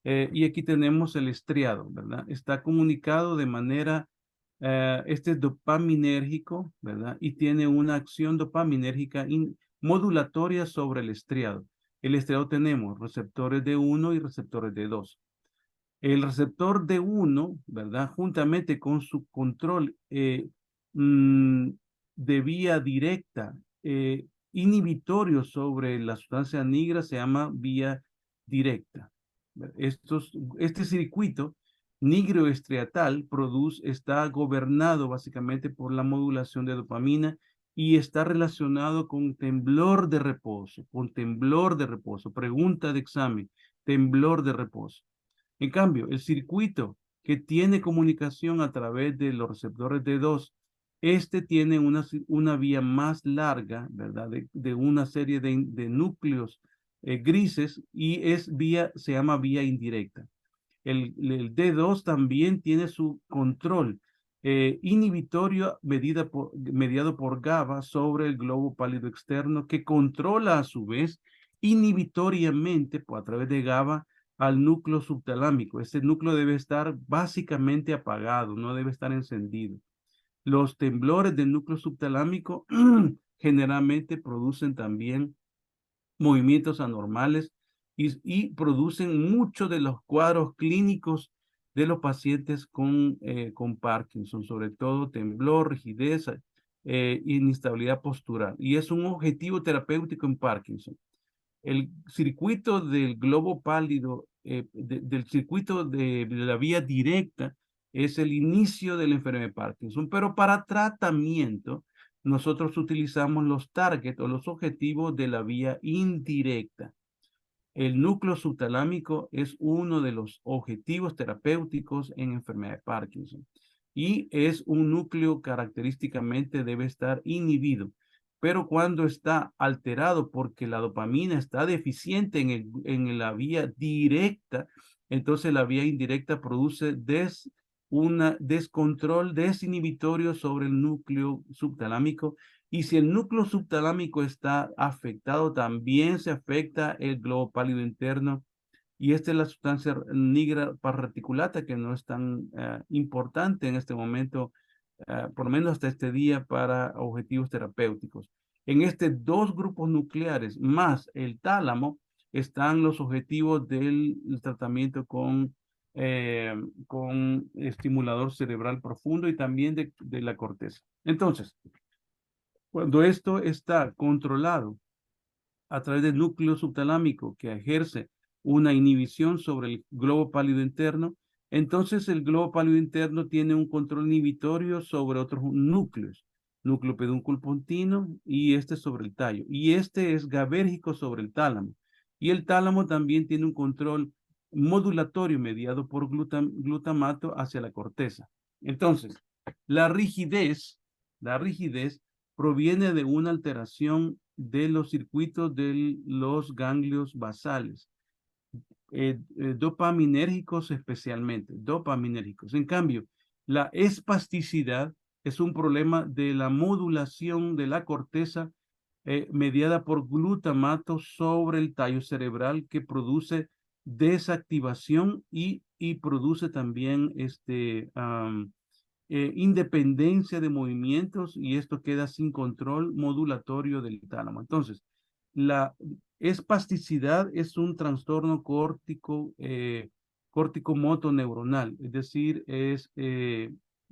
Y aquí tenemos el estriado, ¿verdad? Está comunicado de manera, este es dopaminérgico, ¿verdad? Y tiene una acción dopaminérgica modulatoria sobre el estriado. El estriado tenemos receptores D1 y receptores D2. El receptor D1, ¿verdad? Juntamente con su control de vía directa, inhibitorio sobre la sustancia negra, se llama vía directa. Este circuito nigroestriatal está gobernado básicamente por la modulación de dopamina y está relacionado con temblor de reposo, Pregunta de examen, temblor de reposo. En cambio, el circuito que tiene comunicación a través de los receptores D2, este tiene una vía más larga, ¿verdad? De una serie de núcleos grises y se llama vía indirecta. El D2 también tiene su control inhibitorio mediado por GABA sobre el globo pálido externo, que controla a su vez inhibitoriamente a través de GABA al núcleo subtalámico. Este núcleo debe estar básicamente apagado, no debe estar encendido. Los temblores del núcleo subtalámico generalmente producen también movimientos anormales y producen muchos de los cuadros clínicos de los pacientes con Parkinson, sobre todo temblor, rigidez, inestabilidad postural. Y es un objetivo terapéutico en Parkinson. El circuito del globo pálido, del circuito de la vía directa, es el inicio de la enfermedad de Parkinson, pero para tratamiento nosotros utilizamos los targets o los objetivos de la vía indirecta. El núcleo subtalámico es uno de los objetivos terapéuticos en enfermedad de Parkinson y es un núcleo característicamente debe estar inhibido, pero cuando está alterado porque la dopamina está deficiente en la vía directa, entonces la vía indirecta produce un descontrol desinhibitorio sobre el núcleo subtalámico. Y si el núcleo subtalámico está afectado, también se afecta el globo pálido interno. Y esta es la sustancia nigra parreticulata, que no es tan importante en este momento, por lo menos hasta este día, para objetivos terapéuticos. En estos dos grupos nucleares, más el tálamo, están los objetivos del tratamiento con estimulador cerebral profundo y también de la corteza. Entonces, cuando esto está controlado a través del núcleo subtalámico que ejerce una inhibición sobre el globo pálido interno, entonces el globo pálido interno tiene un control inhibitorio sobre otros núcleos, núcleo pedunculpontino y este sobre el tallo, y este es gabérgico sobre el tálamo, y el tálamo también tiene un control modulatorio mediado por glutamato hacia la corteza. Entonces, la rigidez proviene de una alteración de los circuitos de los ganglios basales, dopaminérgicos especialmente, dopaminérgicos. En cambio, la espasticidad es un problema de la modulación de la corteza mediada por glutamato sobre el tallo cerebral que produce desactivación y produce también independencia de movimientos y esto queda sin control modulatorio del tálamo. Entonces, la espasticidad es un trastorno córtico-motoneuronal, es decir, es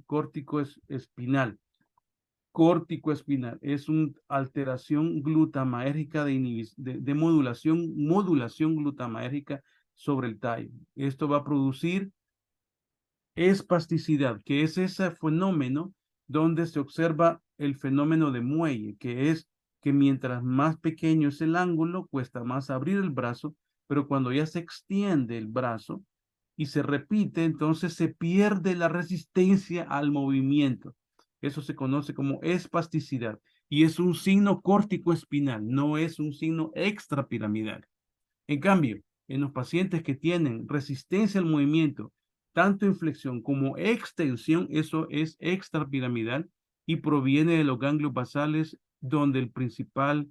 córtico-espinal. Córtico-espinal es una alteración glutamaérgica de modulación glutamaérgica sobre el tallo. Esto va a producir espasticidad, que es ese fenómeno donde se observa el fenómeno de muelle, que es que mientras más pequeño es el ángulo, cuesta más abrir el brazo, pero cuando ya se extiende el brazo y se repite, entonces se pierde la resistencia al movimiento. Eso se conoce como espasticidad y es un signo córtico-espinal, no es un signo extrapiramidal. En cambio, en los pacientes que tienen resistencia al movimiento, tanto en flexión como extensión, eso es extrapiramidal y proviene de los ganglios basales, donde el principal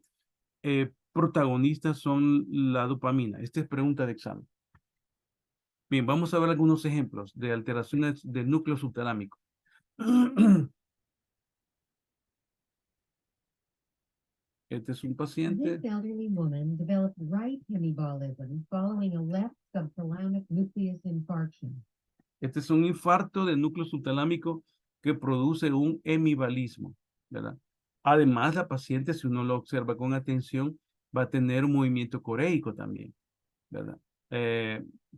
protagonista son la dopamina. Esta es pregunta de examen. Bien, vamos a ver algunos ejemplos de alteraciones del núcleo subtalámico. Este es un paciente. This elderly woman developed right hemibolism following a left subthalamic nucleus infarction. Este es un infarto del núcleo subtalámico que produce un hemibalismo, ¿verdad? Además, la paciente, si uno lo observa con atención, va a tener un movimiento coreico también, ¿verdad?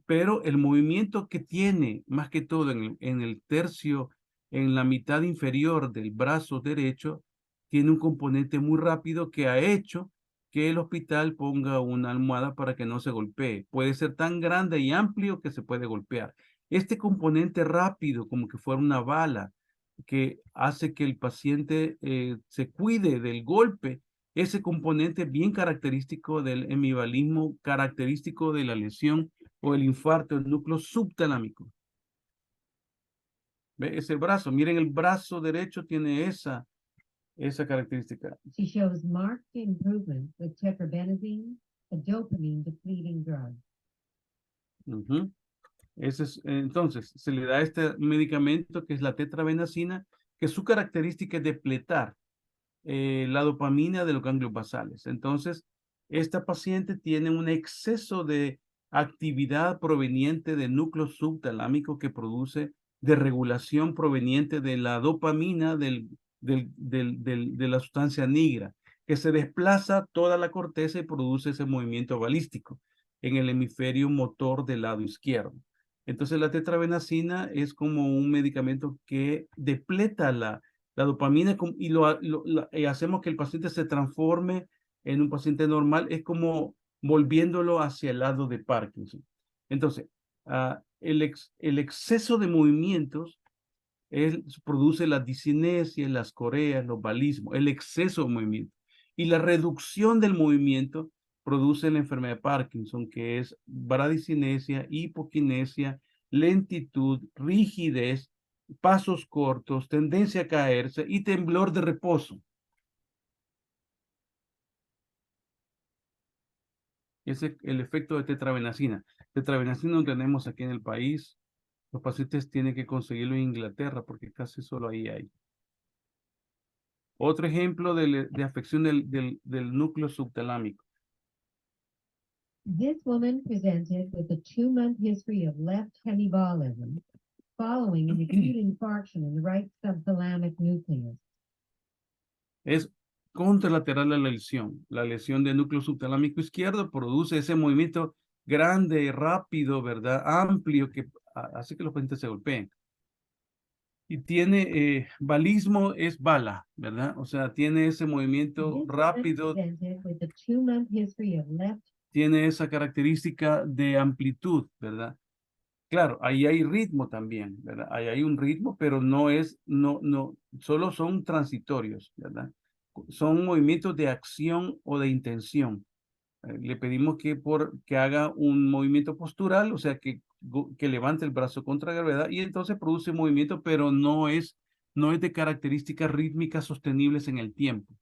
Pero el movimiento que tiene, más que todo en el tercio, en la mitad inferior del brazo derecho, tiene un componente muy rápido que ha hecho que el hospital ponga una almohada para que no se golpee. Puede ser tan grande y amplio que se puede golpear. Este componente rápido, como que fuera una bala, que hace que el paciente se cuide del golpe, ese componente bien característico del hemibalismo, característico de la lesión o el infarto del núcleo subtalámico. ¿Ve? Es el brazo. Miren, el brazo derecho tiene esa característica. She shows marked improvement with tetrabenazine, a dopamine depleting drug. Ujú. Entonces, se le da este medicamento que es la tetrabenazina, que su característica es depletar la dopamina de los ganglios basales. Entonces, esta paciente tiene un exceso de actividad proveniente del núcleo subtalámico que produce desregulación proveniente de la dopamina de la sustancia negra, que se desplaza toda la corteza y produce ese movimiento balístico en el hemisferio motor del lado izquierdo. Entonces, la tetrabenazina es como un medicamento que depleta la dopamina y hacemos que el paciente se transforme en un paciente normal, es como volviéndolo hacia el lado de Parkinson. Entonces, el exceso de movimientos produce la disinesia, las coreas, los balismos, el exceso de movimiento. Y la reducción del movimiento produce la enfermedad de Parkinson, que es bradicinesia, hipoquinesia, lentitud, rigidez, pasos cortos, tendencia a caerse y temblor de reposo. Ese es el efecto de tetrabenazina. Tetrabenazina no tenemos aquí en el país. Los pacientes tienen que conseguirlo en Inglaterra porque casi solo ahí hay. Otro ejemplo de afección del núcleo subtalámico. This woman presented with a 2-month history of left hemiballism following an acute infarction in the right subthalamic nucleus. Es contralateral a la lesión. La lesión del núcleo subtalámico izquierdo produce ese movimiento grande, rápido, ¿verdad? Amplio, que hace que los pacientes se golpeen. Y tiene balismo, es bala, ¿verdad? O sea, tiene ese movimiento This woman rápido, presented with a 2-month history of left tiene esa característica de amplitud, ¿verdad? Claro, ahí hay ritmo también, ¿verdad? Ahí hay un ritmo, pero solo son transitorios, ¿verdad? Son movimientos de acción o de intención. Le pedimos que haga un movimiento postural, o sea, que levante el brazo contra gravedad y entonces produce movimiento, pero no es de características rítmicas sostenibles en el tiempo.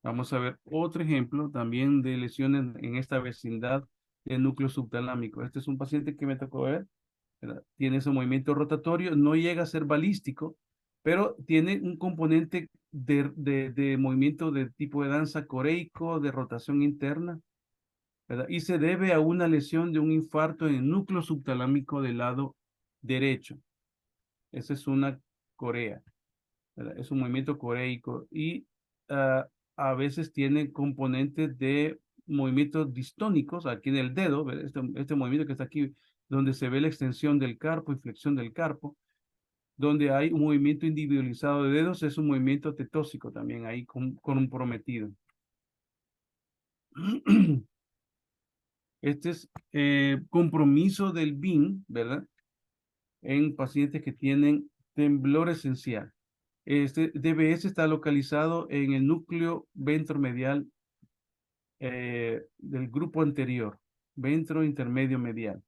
Vamos a ver otro ejemplo también de lesiones en esta vecindad del núcleo subtalámico. Este es un paciente que me tocó ver, ¿verdad? Tiene ese movimiento rotatorio, no llega a ser balístico, pero tiene un componente de movimiento de tipo de danza coreico, de rotación interna, ¿verdad? Y se debe a una lesión de un infarto en el núcleo subtalámico del lado derecho. Esa es una corea, ¿verdad? Es un movimiento coreico y a veces tiene componentes de movimientos distónicos aquí en el dedo, ¿verdad? Este movimiento que está aquí, donde se ve la extensión del carpo y flexión del carpo, donde hay un movimiento individualizado de dedos, es un movimiento tetósico también ahí con un prometido. Este es compromiso del BIN, ¿verdad? En pacientes que tienen temblor esencial. Este DBS está localizado en el núcleo ventromedial del grupo anterior, ventro intermedio medial.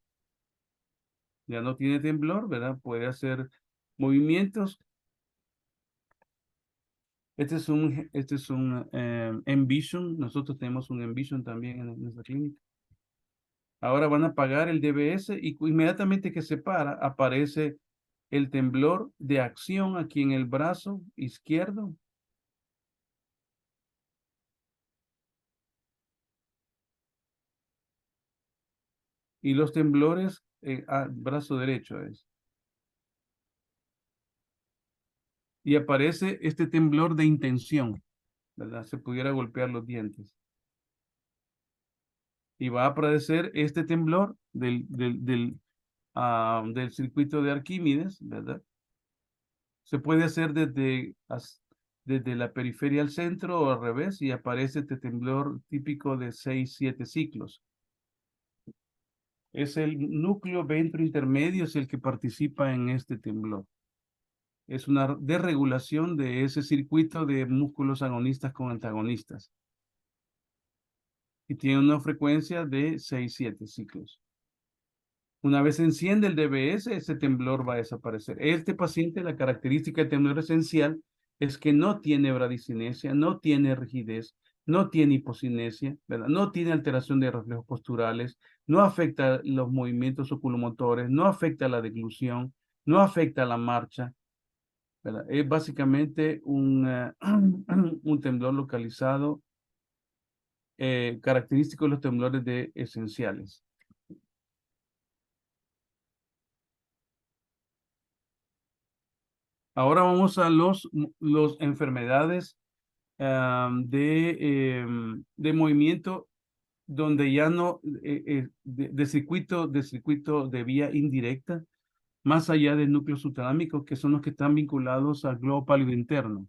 Ya no tiene temblor, ¿verdad? Puede hacer movimientos. Este es un Envision. Nosotros tenemos un Envision también en nuestra clínica. Ahora van a apagar el DBS y inmediatamente que se para, aparece el temblor de acción aquí en el brazo izquierdo. Y los temblores, brazo derecho es. Y aparece este temblor de intención, ¿verdad? Se pudiera golpear los dientes. Y va a aparecer este temblor del circuito de Arquímedes, ¿verdad? Se puede hacer desde la periferia al centro o al revés y aparece este temblor típico de 6-7 ciclos. Es el núcleo ventrointermedio, es el que participa en este temblor. Es una desregulación de ese circuito de músculos agonistas con antagonistas. Y tiene una frecuencia de 6-7 ciclos. Una vez se enciende el DBS, ese temblor va a desaparecer. Este paciente, la característica del temblor esencial es que no tiene bradicinesia, no tiene rigidez, no tiene hipocinesia, ¿verdad? No tiene alteración de reflejos posturales, no afecta los movimientos oculomotores, no afecta la deglución, no afecta la marcha, ¿verdad? Es básicamente un temblor localizado, característico de los temblores esenciales. Ahora vamos a los enfermedades de movimiento donde ya no, de circuito de vía indirecta, más allá del núcleo subtalámico, que son los que están vinculados al globo pálido interno.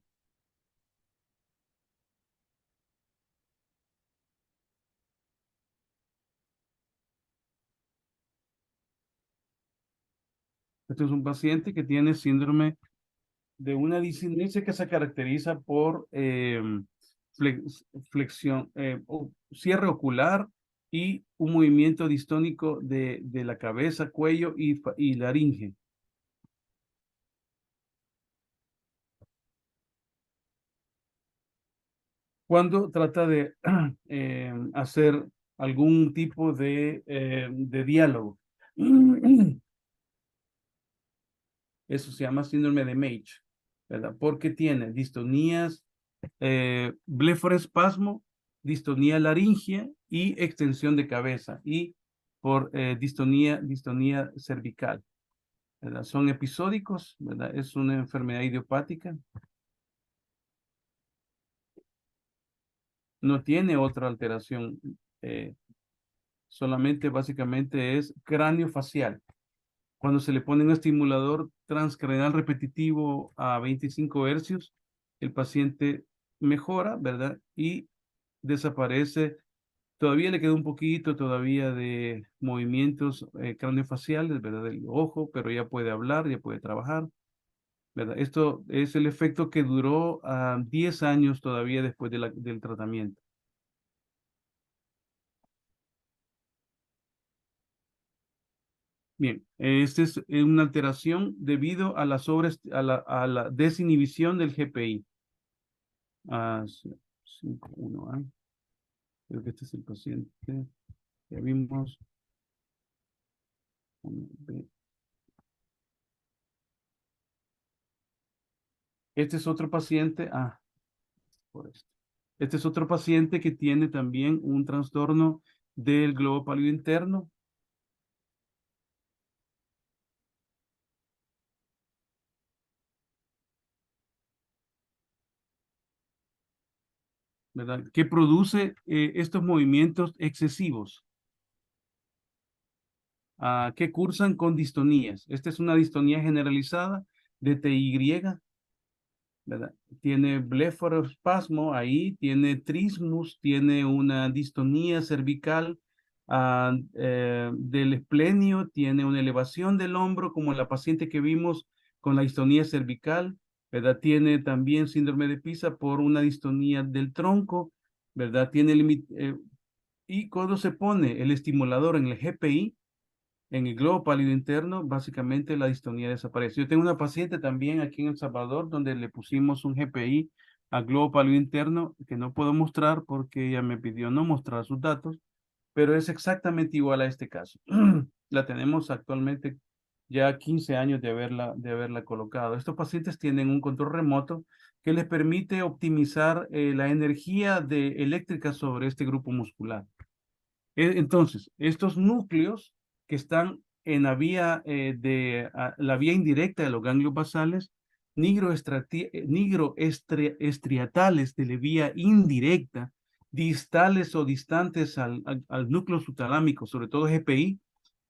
Este es un paciente que tiene síndrome de una disinencia que se caracteriza por flexión, cierre ocular y un movimiento distónico de la cabeza, cuello y laringe. Cuando trata de hacer algún tipo de diálogo. Eso se llama síndrome de Mage, ¿verdad? Porque tiene distonías, blefaroespasmo, distonía laringea y extensión de cabeza y por distonía cervical, ¿verdad? Son episódicos, ¿verdad? Es una enfermedad idiopática. No tiene otra alteración, solamente básicamente es cráneo-facial. Cuando se le pone un estimulador transcranial repetitivo a 25 hercios, el paciente mejora, ¿verdad? Y desaparece. Todavía le queda un poquito todavía de movimientos craneofaciales, ¿verdad? Del ojo, pero ya puede hablar, ya puede trabajar, ¿verdad? Esto es el efecto que duró 10 años todavía después del tratamiento. Bien, esta es una alteración debido a a la desinhibición del GPI. 5.1A. Creo que este es el paciente. Ya vimos. 1B. Este es otro paciente. Por esto. Este es otro paciente que tiene también un trastorno del globo pálido interno. ¿Verdad? Que produce estos movimientos excesivos que cursan con distonías. Esta es una distonía generalizada de TY, ¿verdad? Tiene blefaroespasmo ahí, tiene trismus, tiene una distonía cervical del esplenio, tiene una elevación del hombro, como la paciente que vimos con la distonía cervical, ¿verdad? Tiene también síndrome de Pisa por una distonía del tronco, ¿verdad? Y cuando se pone el estimulador en el GPI, en el globo pálido interno, básicamente la distonía desaparece. Yo tengo una paciente también aquí en El Salvador donde le pusimos un GPI al globo pálido interno que no puedo mostrar porque ella me pidió no mostrar sus datos, pero es exactamente igual a este caso. La tenemos actualmente ya 15 años de haberla colocado. Estos pacientes tienen un control remoto que les permite optimizar la energía eléctrica sobre este grupo muscular. Entonces, estos núcleos que están en la vía, la vía indirecta de los ganglios basales, nigroestriatales de la vía indirecta, distales o distantes al núcleo subtalámico, sobre todo GPI,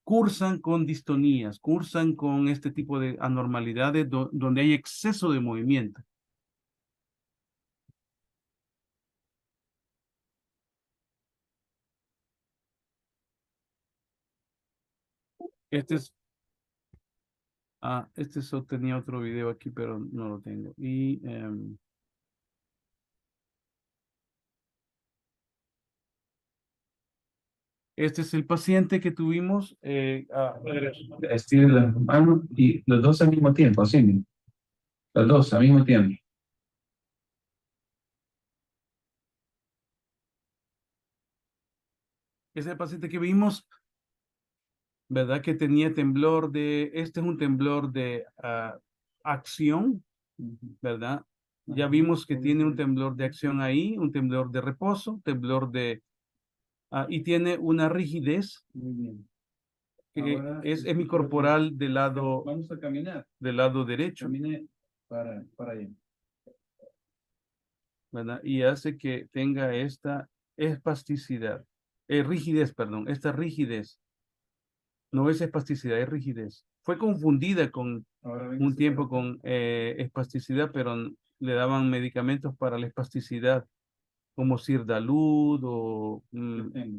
cursan con distonías, cursan con este tipo de anormalidades donde hay exceso de movimiento. Este es tenía otro video aquí, pero no lo tengo. Y Este es el paciente que tuvimos. Estire las manos y los dos al mismo tiempo, así mismo. Los dos al mismo tiempo. Es el paciente que vimos, ¿verdad? Que tenía temblor este es un temblor de acción, ¿verdad? Ya vimos que tiene un temblor de acción ahí, un temblor de reposo, temblor de... y tiene una rigidez Muy bien. que Ahora, es hemicorporal Vamos a caminar. del lado derecho, Camine para allá. ¿verdad? Y hace que tenga esta espasticidad, rigidez, perdón, esta rigidez. No es espasticidad, es rigidez. Fue confundida con Ahora un tiempo con espasticidad, pero le daban medicamentos para la espasticidad, como Sirdalud o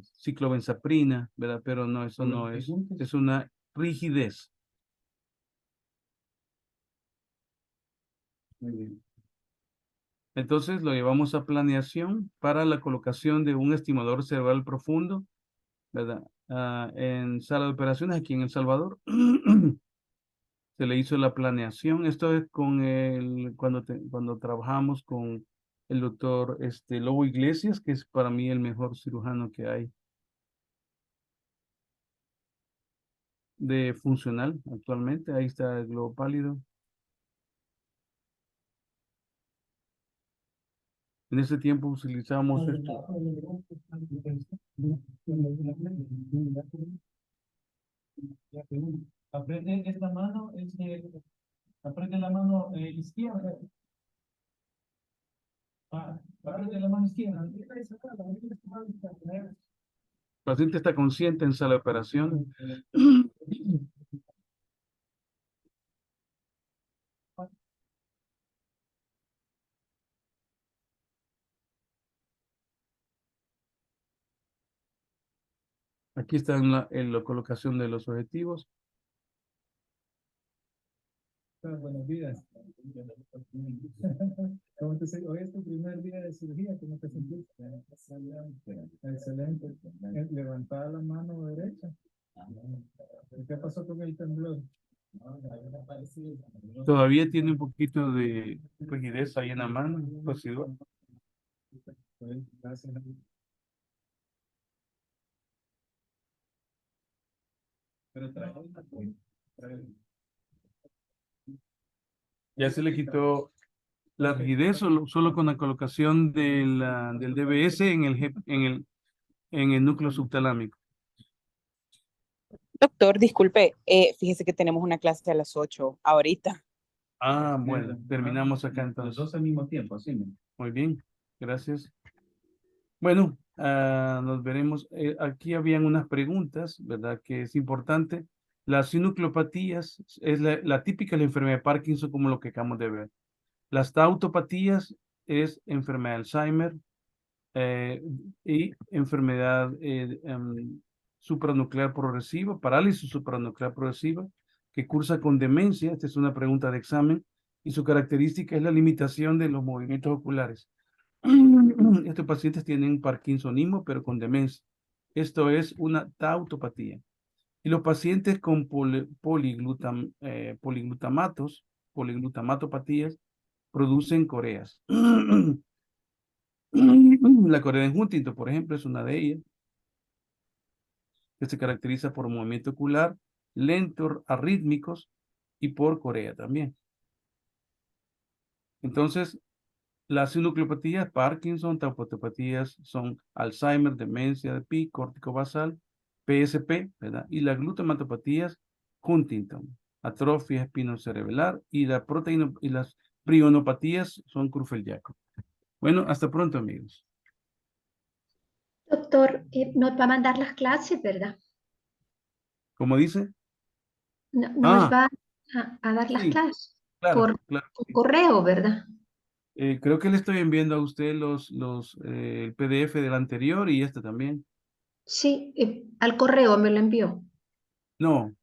ciclobenzaprina, ¿verdad? Pero no, eso no es. Es una rigidez. Muy bien. Entonces lo llevamos a planeación para la colocación de un estimulador cerebral profundo, ¿verdad? En sala de operaciones aquí en El Salvador. Se le hizo la planeación. Esto es con cuando trabajamos con el doctor Lobo Iglesias, que es para mí el mejor cirujano que hay de funcional actualmente. Ahí está el globo pálido. En ese tiempo utilizábamos esto. Aprende esta mano, aprende la mano izquierda. Aprende la mano izquierda. El paciente está consciente en sala de operación. Aquí está en la colocación de los objetivos. Buenos días. ¿Cómo te sientes? Hoy es tu primer día de cirugía, ¿cómo te sentiste? Excelente. Excelente. Levantar la mano derecha. ¿Qué pasó con el temblor? Todavía tiene un poquito de rigidez ahí en la mano residual. Gracias. Pero Ya se le quitó la rigidez solo con la colocación del DBS en el núcleo subtalámico. Doctor, disculpe, fíjese que tenemos una clase a las 8 ahorita. Ah, bueno, terminamos acá los entonces. dos al mismo tiempo, así mismo. Muy bien, gracias. Bueno, nos veremos. Aquí habían unas preguntas, ¿verdad? Que es importante. Las sinucleopatías es la típica de la enfermedad de Parkinson, como lo que acabamos de ver. Las tautopatías es enfermedad de Alzheimer y enfermedad supranuclear progresiva, parálisis supranuclear progresiva, que cursa con demencia. Esta es una pregunta de examen y su característica es la limitación de los movimientos oculares. Estos pacientes tienen parkinsonismo, pero con demencia. Esto es una tautopatía. Y los pacientes con poliglutamatopatías, producen coreas. La corea de Huntington, por ejemplo, es una de ellas, que se caracteriza por movimiento ocular, lentos, arrítmicos y por corea también. Entonces, las sinucleopatías, Parkinson, tautopatías son Alzheimer, demencia de Pick, córtico basal, PSP, ¿verdad? Y las glutamatopatías, Huntington, atrofia espinocerebral y las prionopatías son Creutzfeldt-Jakob. Bueno, hasta pronto, amigos. Doctor, nos va a mandar las clases, ¿verdad? ¿Cómo dice? Nos va a dar las Sí, clases claro, por claro. correo, ¿verdad? Creo que le estoy enviando a usted el PDF del anterior y este también. Sí, al correo me lo envió. No,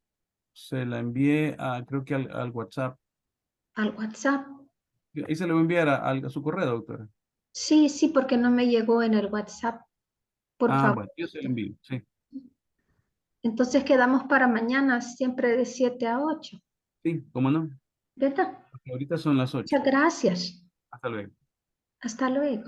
se la envié creo que al WhatsApp. Al WhatsApp. Ahí se le voy a enviar a su correo, doctora. Sí, sí, porque no me llegó en el WhatsApp. Por favor. Bueno, yo se lo envío, sí. Entonces quedamos para mañana siempre de 7 a 8, Sí, ¿cómo no? ¿verdad? Ahorita son las 8. Muchas gracias. Hasta luego. Hasta luego.